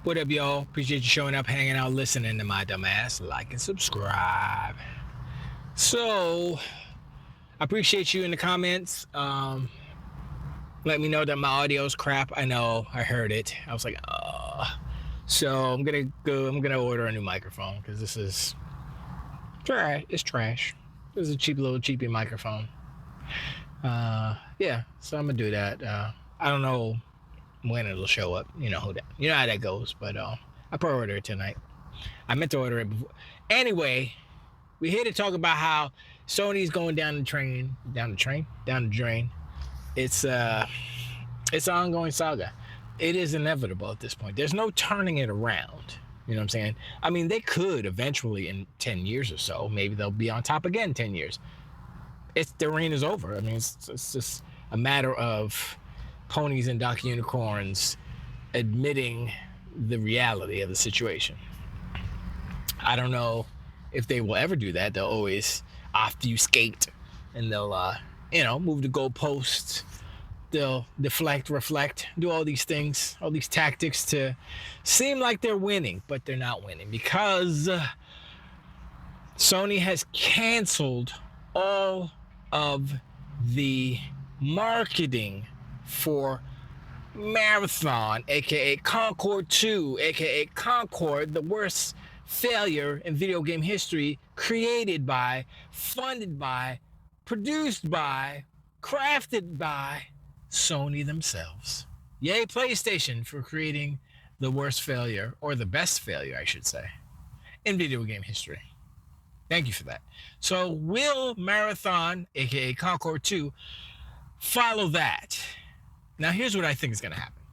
What up, y'all? Appreciate you showing up, hanging out, listening to my dumb ass. Like and subscribe. So, I appreciate you in the comments. Let me know that my audio is crap. I know, I heard it. I was like, So I'm gonna order a new microphone because this is trash. It's trash. This is a cheap little cheapy microphone. Yeah, so I'm gonna do that. I don't know when it'll show up. You know how that goes. But I pre-ordered it tonight. I meant to order it before. Anyway, we're here to talk about how Sony's going down the drain. It's an ongoing saga. It is inevitable at this point. There's no turning it around. You know what I'm saying? I mean, they could eventually in 10 years or so. Maybe they'll be on top again 10 years. The reign is over. I mean, it's just a matter of ponies and doc unicorns admitting the reality of the situation. I don't know if they will ever do that. They'll always obfuscate and they'll move the goalposts. They'll deflect, reflect, do all these things, all these tactics to seem like they're winning, but they're not winning because Sony has canceled all of the marketing for Marathon, aka Concord 2, aka Concord, the worst failure in video game history, created by, funded by, produced by, crafted by Sony themselves. Yay, PlayStation, for creating the worst failure, or the best failure, I should say, in video game history. Thank you for that. So will Marathon, aka Concord 2, follow that? Now here's what I think is going to happen.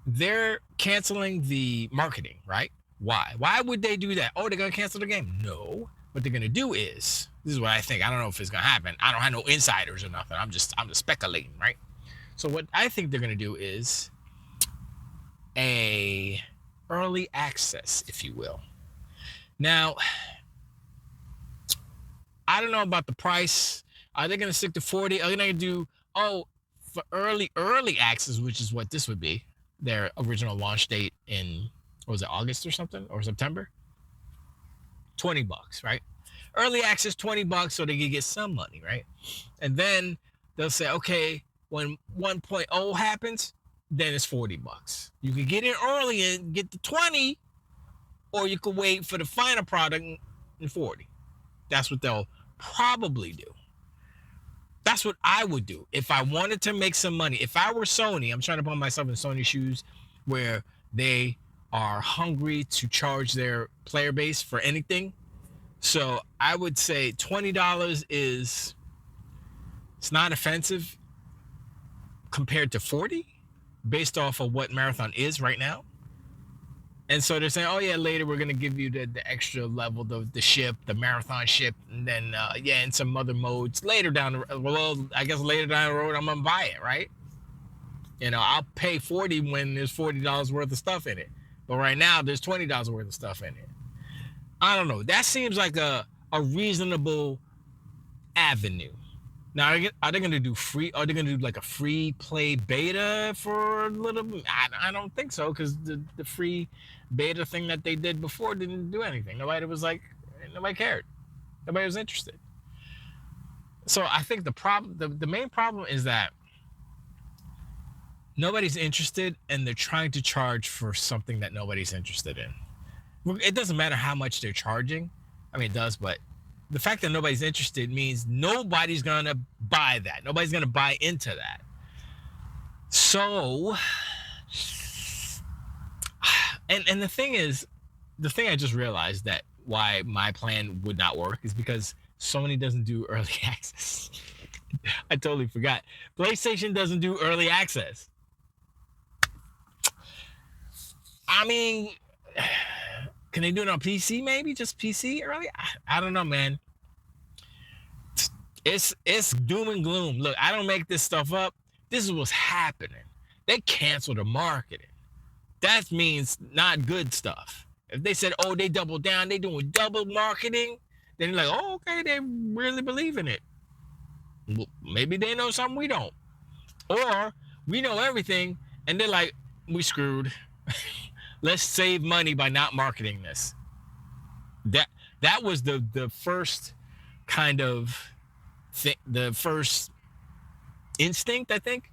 They're canceling the marketing, right? Why? Why would they do that? Oh, they're going to cancel the game? No. What they're going to do is, this is what I think. I don't know if it's going to happen. I don't have no insiders or nothing. I'm just speculating, right? So what I think they're going to do is a early access, if you will. Now, I don't know about the price. Are they going to stick to 40? Are they going to do, for early access, which is what this would be, their original launch date in, what was it, August or something? Or September? $20, right? Early access, $20, so they can get some money, right? And then they'll say, okay, when 1.0 happens, then it's $40. You can get in early and get the 20, or you could wait for the final product in 40. That's what they'll probably do. That's what I would do if I wanted to make some money. If I were Sony, I'm trying to put myself in Sony's shoes, where they are hungry to charge their player base for anything. So I would say $20 it's not offensive compared to 40 based off of what Marathon is right now. And so they're saying, oh yeah, later we're going to give you the extra level, the ship, the Marathon ship, and then, in some other modes later down the road. Well, I guess later down the road, I'm going to buy it, right? I'll pay 40 when there's $40 worth of stuff in it. But right now, there's $20 worth of stuff in it. I don't know. That seems like a reasonable avenue. Now, are they going to do free? Are they going to do like a free play beta for a little bit? I don't think so, because the free beta thing that they did before didn't do anything. Nobody cared. Nobody was interested. So I think the main problem is that nobody's interested, and they're trying to charge for something that nobody's interested in. It doesn't matter how much they're charging. I mean, it does, but the fact that nobody's interested means nobody's going to buy that. Nobody's going to buy into that. So, and the thing I just realized that why my plan would not work is because Sony doesn't do early access. I totally forgot. PlayStation doesn't do early access. I mean, can they do it on PC maybe? Just PC early? I don't know, man. It's doom and gloom. Look, I don't make this stuff up. This is what's happening. They canceled the marketing. That means not good stuff. If they said, oh, they doubled down, they doing double marketing, then you're like, oh, okay, they really believe in it. Well, maybe they know something we don't. Or we know everything, and they're like, we screwed. Let's save money by not marketing this. That that was the first kind of the first instinct, I think.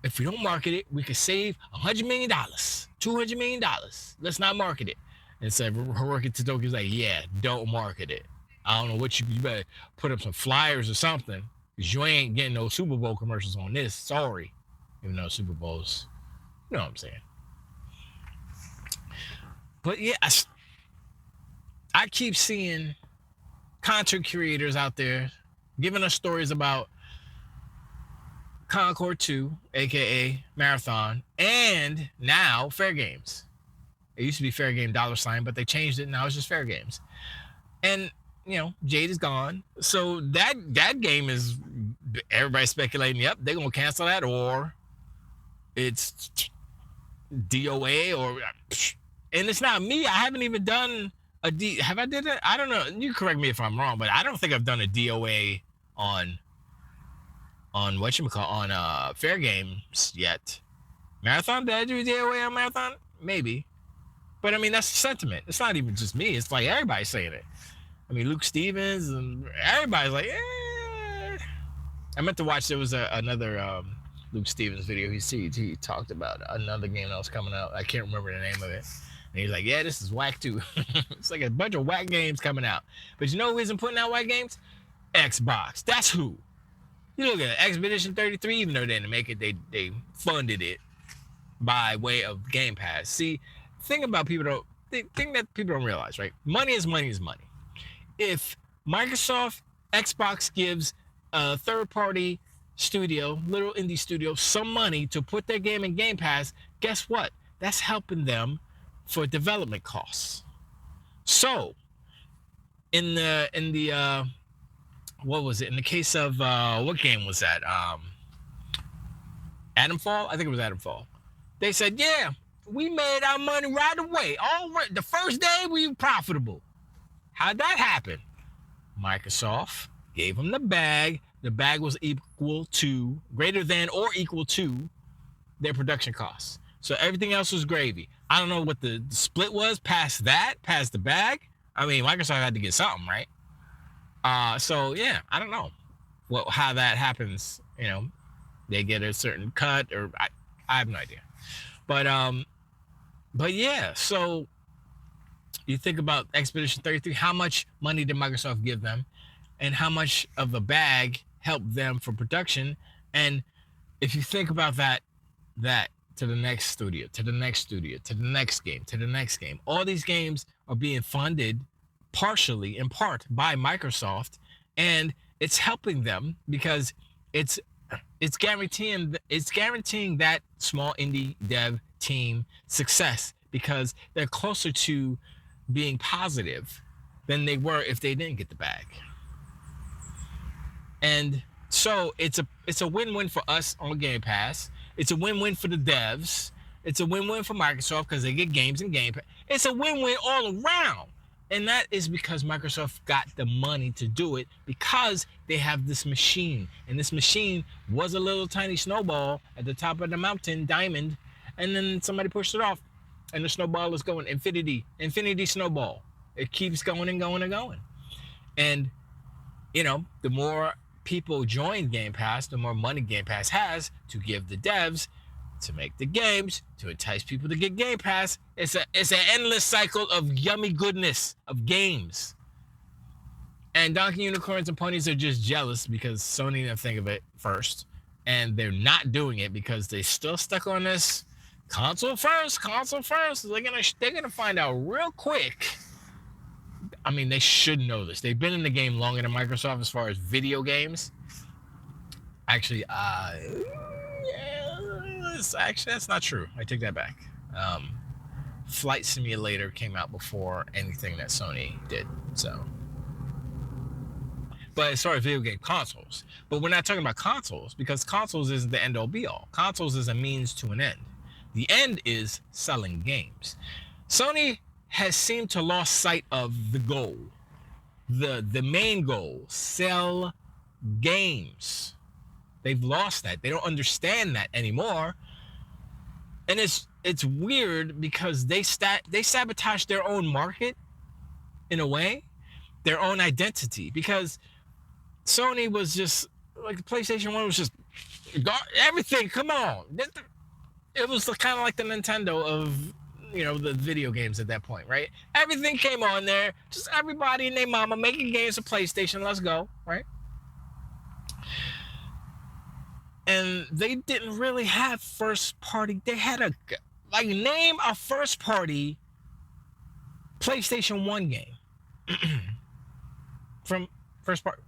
If we don't market it, we could save $100 million, $200 million. Let's not market it. And so Hiroki Totoki's like, yeah, don't market it. I don't know what you better put up some flyers or something, because you ain't getting no Super Bowl commercials on this. Sorry. Even though Super Bowls, you know what I'm saying. But yeah, I keep seeing content creators out there giving us stories about Concord 2, aka Marathon, and now Fair Games. It used to be Fair Game $, but they changed it. Now it's just Fair Games. And Jade is gone, so that game is, everybody's speculating. Yep, they're gonna cancel that, or it's DOA, or and it's not me. I haven't even done a D. Have I did it? I don't know. You correct me if I'm wrong, but I don't think I've done a DOA on whatchamacallit, on Fair Games yet. Marathon, did I do a DOA on Marathon? Maybe. But I mean, that's the sentiment. It's not even just me. It's like everybody's saying it. I mean, Luke Stevens and everybody's like, eh. I meant to watch, there was another Luke Stevens video. He talked about another game that was coming out. I can't remember the name of it. And he's like, yeah, this is whack too. It's like a bunch of whack games coming out. But you know who isn't putting out whack games? Xbox. That's who. You look at Expedition 33, even though they didn't make it, they funded it by way of Game Pass. See, thing that people don't realize, right? Money is money is money. If Microsoft, Xbox gives a third-party studio, little indie studio, some money to put their game in Game Pass, guess what? That's helping them for development costs. So, in the what was it? In the case of what game was that? Adamfall? I think it was Adamfall. They said, yeah, we made our money right away. The first day we were profitable. How'd that happen? Microsoft gave them the bag. The bag was greater than or equal to their production costs. So everything else was gravy. I don't know what the split was past the bag. I mean, Microsoft had to get something, right? So yeah, I don't know how that happens. They get a certain cut, or I have no idea. But yeah, so you think about Expedition 33, how much money did Microsoft give them, and how much of a bag helped them for production? And if you think about that to the next studio, to the next studio, to the next game, all these games are being funded partially, in part, by Microsoft, and it's helping them because it's guaranteeing that small indie dev team success, because they're closer to being positive than they were if they didn't get the bag. And so it's a win-win for us on Game Pass. It's a win-win for the devs. It's a win-win for Microsoft because they get games in Game Pass. It's a win-win all around. And that is because Microsoft got the money to do it, because they have this machine. And this machine was a little tiny snowball at the top of the mountain, diamond, and then somebody pushed it off. And the snowball is going infinity snowball. It keeps going and going and going. And, the more people join Game Pass, the more money Game Pass has to give the devs to make the games, to entice people to get Game Pass. It's an endless cycle of yummy goodness of games. And Donkey Unicorns and Ponies are just jealous because Sony didn't think of it first. And they're not doing it because they still stuck on this console first. They're gonna find out real quick. I mean, they should know this. They've been in the game longer than Microsoft as far as video games. Actually, that's not true. I take that back. Flight Simulator came out before anything that Sony did. So, but as far as video game consoles, but we're not talking about consoles, because consoles isn't the end all be all. Consoles is a means to an end. The end is selling games. Sony has seemed to lost sight of the goal, the main goal: sell games. They've lost that. They don't understand that anymore. And it's weird because they sabotage their own market in a way, their own identity, because Sony was just like the PlayStation 1 was just everything. Come on. It was kind of like the Nintendo of, the video games at that point, right? Everything came on there. Just everybody and their mama making games for PlayStation. Let's go, right? And they didn't really have first party. They had name a first party PlayStation 1 game from first part.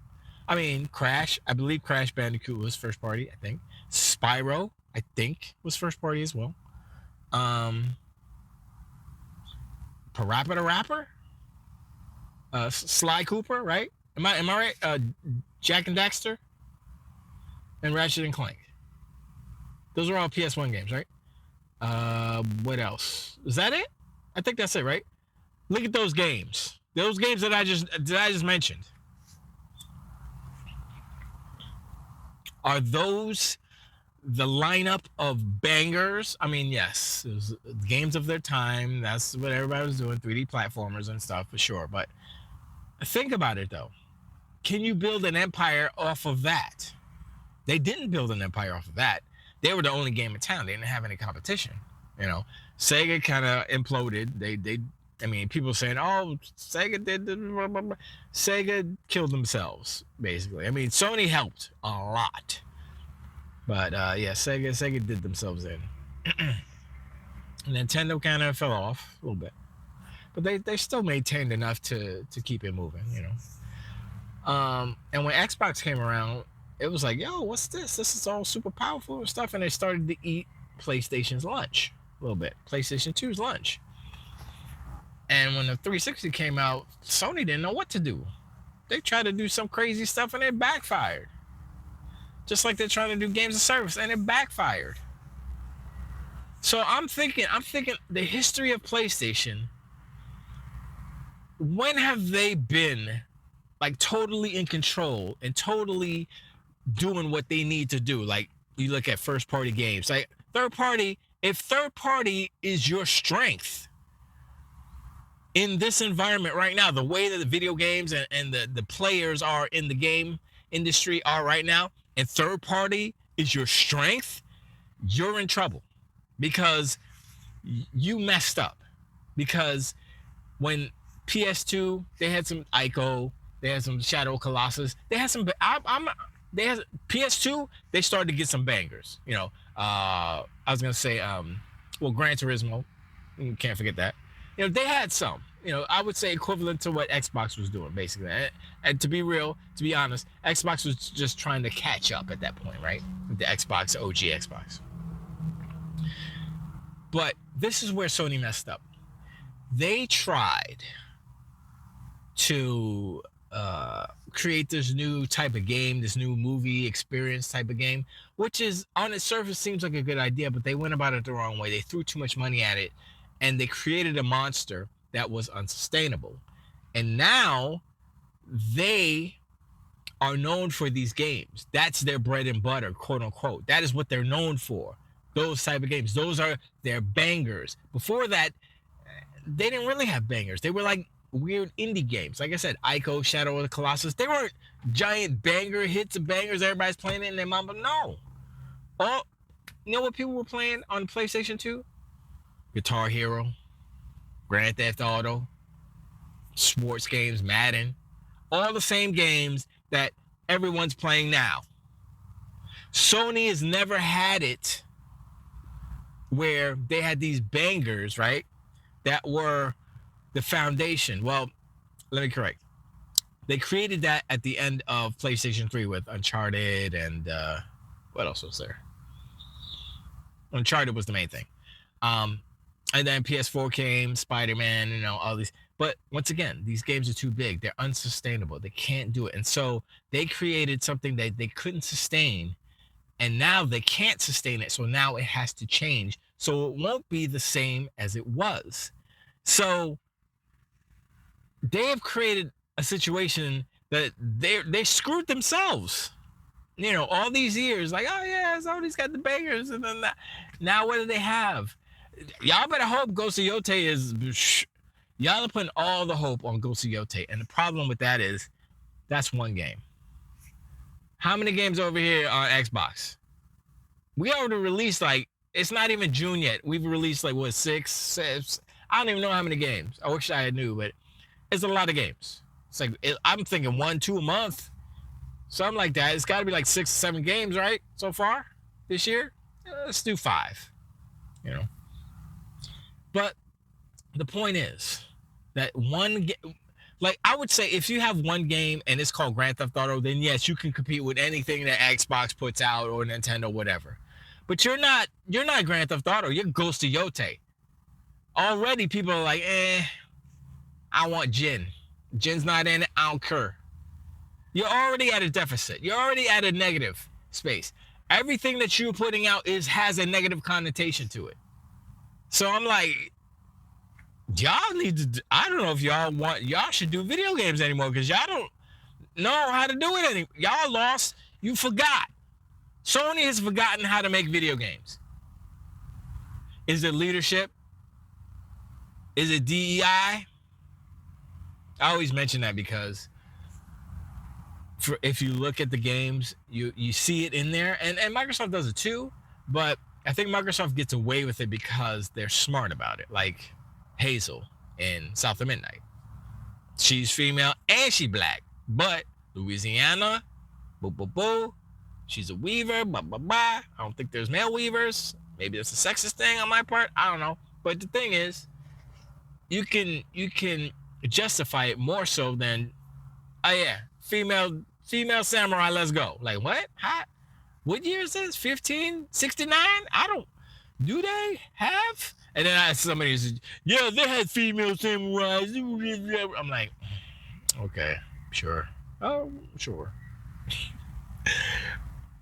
I mean, Crash. I believe Crash Bandicoot was first party. I think Spyro, I think, was first party as well. Parappa the Rapper, Sly Cooper, right? Am I right? Jack and Daxter, and Ratchet and Clank. Those are all PS1 games, right? What else? Is that it? I think that's it, right? Look at those games. Those games that I just mentioned. Are those the lineup of bangers? I mean, yes, it was games of their time. That's what everybody was doing, 3D platformers and stuff for sure. But think about it though. Can you build an empire off of that? They didn't build an empire off of that. They were the only game in town. They didn't have any competition. Sega kind of imploded. I mean, people saying, "Oh, Sega did," Sega killed themselves, basically. I mean, Sony helped a lot, but yeah, Sega did themselves in. Nintendo kind of fell off a little bit, but they still maintained enough to keep it moving, And when Xbox came around, it was like, "Yo, what's this? This is all super powerful and stuff," and they started to eat PlayStation's lunch a little bit, PlayStation 2's lunch. And when the 360 came out, Sony didn't know what to do. They tried to do some crazy stuff and it backfired. Just like they're trying to do games of service and it backfired. So I'm thinking the history of PlayStation, when have they been like totally in control and totally doing what they need to do? Like you look at first party games, like third party, if third party is your strength, in this environment right now, the way that the video games and the players are in the game industry are right now, and third party is your strength, you're in trouble because you messed up. Because when PS2, they had some Ico, they had some Shadow Colossus, they had some. PS2, they started to get some bangers. I was gonna say, Gran Turismo, you can't forget that. They had some, I would say equivalent to what Xbox was doing, basically. And to be real, to be honest, Xbox was just trying to catch up at that point, right? The Xbox, OG Xbox. But this is where Sony messed up. They tried to create this new type of game, this new movie experience type of game, which is, on its surface, seems like a good idea, but they went about it the wrong way. They threw too much money at it. And they created a monster that was unsustainable. And now they are known for these games. That's their bread and butter, quote unquote. That is what they're known for. Those type of games. Those are their bangers. Before that, they didn't really have bangers. They were like weird indie games. Like I said, Ico, Shadow of the Colossus. They weren't giant banger hits of bangers. Everybody's playing it in their mama. No. You know what people were playing on PlayStation 2? Guitar Hero, Grand Theft Auto, sports games, Madden, all the same games that everyone's playing now. Sony has never had it where they had these bangers, right, that were the foundation. Well, let me correct. They created that at the end of PlayStation 3 with Uncharted and what else was there? Uncharted was the main thing. And then PS4 came, Spider-Man, all these. But once again, these games are too big. They're unsustainable. They can't do it. And so they created something that they couldn't sustain. And now they can't sustain it. So now it has to change. So it won't be the same as it was. So they have created a situation that they screwed themselves. All these years, like, oh yeah, Sony's got the bangers and then that. Now what do they have? Y'all better hope Ghost of Yote is. Y'all are putting all the hope on Ghost of Yote, and the problem with that is that's one game. How many games over here on Xbox? We already released it's not even June yet. We've released six, 7. I don't even know how many games. I wish I knew, but it's a lot of games. It's I'm thinking 1, 2 a month, something like that. It's got to be 6 or 7 games, right? So far this year, let's do 5. But the point is that I would say if you have one game and it's called Grand Theft Auto, then yes, you can compete with anything that Xbox puts out or Nintendo, whatever. But you're not Grand Theft Auto. You're Ghost of Yote. Already people are like, I want Jin. Jin's not in it. I don't care. You're already at a deficit. You're already at a negative space. Everything that you're putting out has a negative connotation to it. So I'm like, y'all need to. I don't know if y'all should do video games anymore because y'all don't know how to do it anymore. Y'all lost. You forgot. Sony has forgotten how to make video games. Is it leadership? Is it DEI? I always mention that because if you look at the games, you see it in there, and Microsoft does it too, but I think Microsoft gets away with it because they're smart about it. Like Hazel in South of Midnight. She's female and she black, but Louisiana, boo. She's a weaver, blah. I don't think there's male weavers. Maybe it's a sexist thing on my part. I don't know. But the thing is, you can justify it more so than, oh yeah, female samurai, let's go. Like what? What year is this? 1569? Do they have? And then somebody said, yeah, they had female samurais. I'm like, okay, sure. Oh, sure.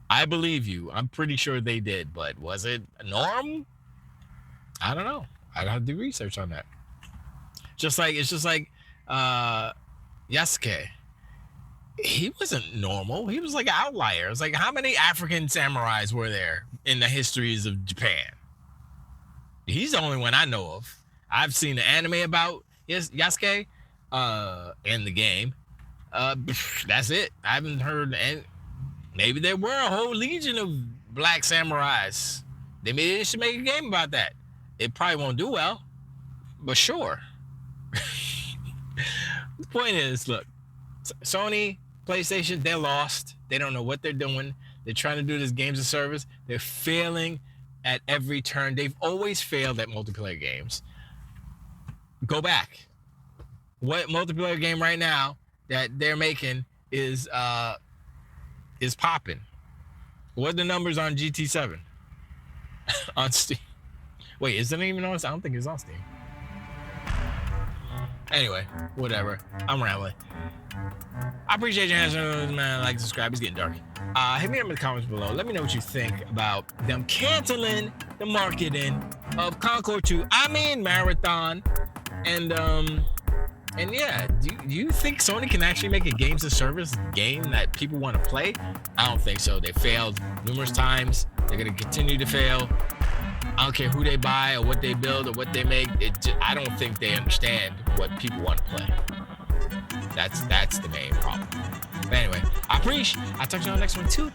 I believe you. I'm pretty sure they did, but was it a norm? I don't know. I'd have to do research on that. It's just like Yasuke. He wasn't normal. He was like an outlier. It's like, how many African samurais were there in the histories of Japan? He's the only one I know of. I've seen the anime about Yasuke in the game. That's it. I haven't heard any. Maybe there were a whole legion of black samurais. Maybe they should make a game about that. It probably won't do well, but sure. The point is, look, Sony, PlayStation, they're lost. They don't know what they're doing. They're trying to do this games of service. They're failing at every turn. They've always failed at multiplayer games. Go back. What multiplayer game right now that they're making is popping? What are the numbers on GT7 on Steam? Wait, is it even on? I don't think it's on Steam. Anyway, whatever. I'm rambling. I appreciate your answers, man. Like, subscribe. It's getting dark. Hit me up in the comments below. Let me know what you think about them canceling the marketing of Concord 2. I mean, Marathon. And yeah, do you think Sony can actually make a games of service game that people want to play? I don't think so. They failed numerous times. They're going to continue to fail. I don't care who they buy or what they build or what they make. I don't think they understand what people want to play. That's the main problem. But anyway, I'll talk to you on the next one too.